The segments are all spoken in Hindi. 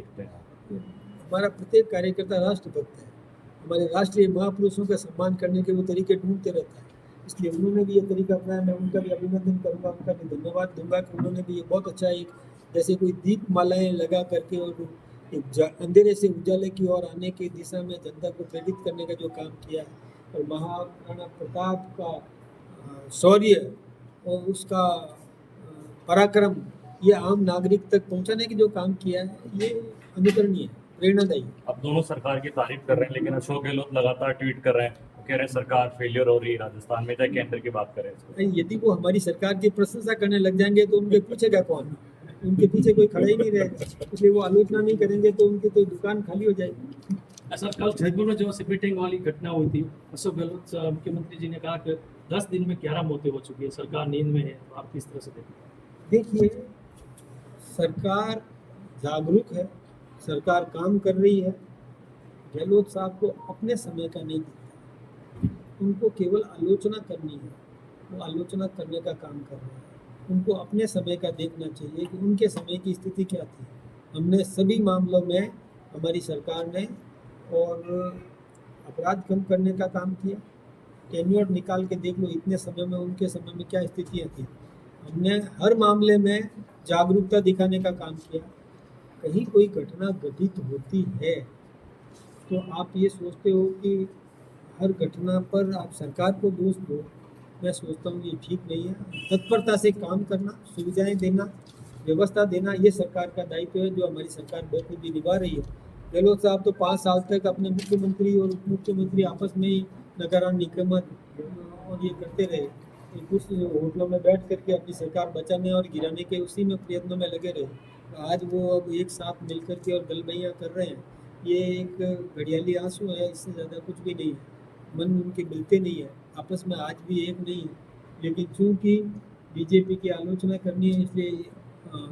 देखते हैं? हमारा प्रत्येक कार्यकर्ता राष्ट्रभक्त है। हमारे राष्ट्रीय महापुरुषों का सम्मान करने के वो तरीके ढूंढते रहता है, इसलिए उन्होंने भी ये तरीका अपनाया। मैं उनका भी अभिनंदन करूँगा, उनका भी धन्यवाद दूंगा कि उन्होंने भी ये बहुत अच्छा एक जैसे कोई दीप मालाएँ लगा करके और एक अंधेरे से उजाले की ओर आने की दिशा में जनता को प्रेरित करने का जो काम किया है और महाराणा प्रताप का शौर्य और उसका पराक्रम ये आम नागरिक तक पहुंचाने की जो काम किया है ये अनुकरणीय है, प्रेरणादायी। अब दोनों सरकार की तारीफ कर रहे हैं, लेकिन अशोक गहलोत लगातार ट्वीट कर रहे हैं, वो कह रहे हैं सरकार फेलियर हो रही है राजस्थान में, चाहे केंद्र की बात करें। यदि वो हमारी सरकार की प्रशंसा करने लग जाएंगे तो उनके पूछेगा कौन? उनके पीछे कोई खड़ा ही नहीं रहेगा, इसलिए वो आलोचना नहीं करेंगे तो उनकी तो दुकान खाली हो जाएगी। सर, कल जयपुर में जो सीटिंग वाली घटना हुई थी, अशोक गहलोत मुख्यमंत्री जी ने कहा कि 10 दिन में 11 मौतें हो चुकी है, सरकार नींद में है, तो आप किस तरह से देखिए, सरकार जागरूक है, सरकार काम कर रही है। गहलोत साहब को अपने समय का नहीं दिखता, उनको केवल आलोचना करनी है, वो आलोचना करने का काम कर रहे हैं। उनको अपने समय का देखना चाहिए कि उनके समय की स्थिति क्या थी। हमने सभी मामलों में हमारी सरकार ने और अपराध कम करने का काम किया। टेन्योर निकाल के देख लो, इतने समय में उनके समय में क्या स्थितियाँ थी। हमने हर मामले में जागरूकता दिखाने का काम किया। कहीं कोई घटना घटित होती है तो आप ये सोचते हो कि हर घटना पर आप सरकार को दोष दो, मैं सोचता हूँ ये ठीक नहीं है। तत्परता से काम करना, सुविधाएं देना, व्यवस्था देना, ये सरकार का दायित्व है जो हमारी सरकार बखूबी निभा रही है। गहलोत साहब तो 5 साल तक अपने मुख्यमंत्री और उप मुख्यमंत्री आपस में ही नकारा निकमत और ये करते रहे, कुछ होटलों में बैठ करके अपनी सरकार बचाने और गिराने के उसी में प्रयत्नों में लगे रहे। आज वो अब एक साथ मिल कर के और गलबैयाँ कर रहे हैं, ये एक घड़ियाली आंसू है, इससे ज़्यादा कुछ भी नहीं है। मन उनके मिलते नहीं है, आपस में आज भी एक नहीं है, लेकिन चूँकि बीजेपी की आलोचना करनी है इसलिए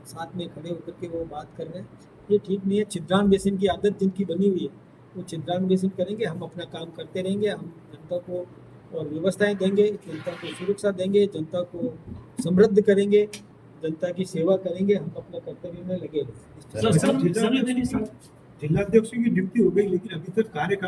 साथ में खड़े होकर के वो बात कर रहे हैं, ये ठीक नहीं है। छिद्रान बेसिन की आदत जिनकी बनी हुई है वो छिद्रान बेसिन करेंगे, हम अपना काम करते रहेंगे। हम जनता को और व्यवस्थाएं देंगे, जनता को सुरक्षा देंगे, जनता को समृद्ध करेंगे, जनता की सेवा करेंगे, हम अपने कर्तव्य में लगे रहेंगे। जिलाध्यक्ष की नियुक्ति हो गई, लेकिन अभी तक कार्यकाल